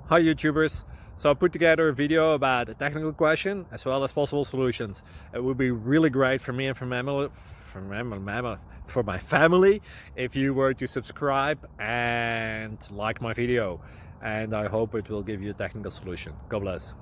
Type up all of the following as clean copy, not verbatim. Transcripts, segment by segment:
Hi YouTubers! So I put together a video about a technical question as well as possible solutions. It would be really great for me and for my family if you were to subscribe and like my video, and I hope it will give you a technical solution. God bless.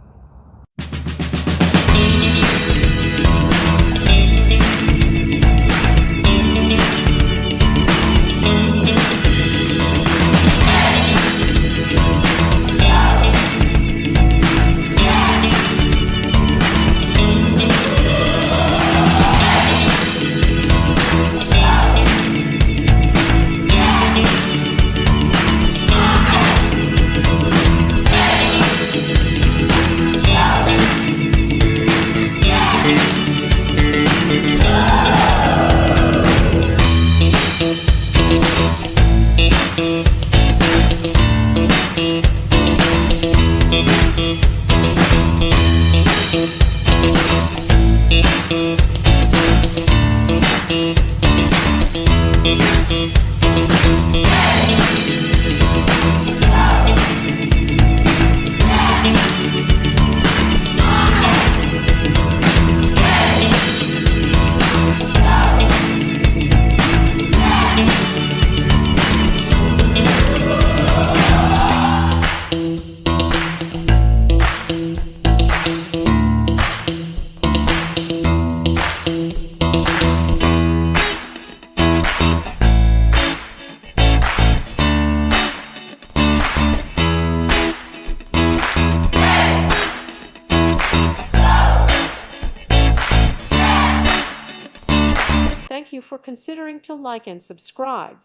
Thank you for considering to like and subscribe.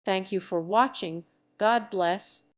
Thank you for watching. God bless.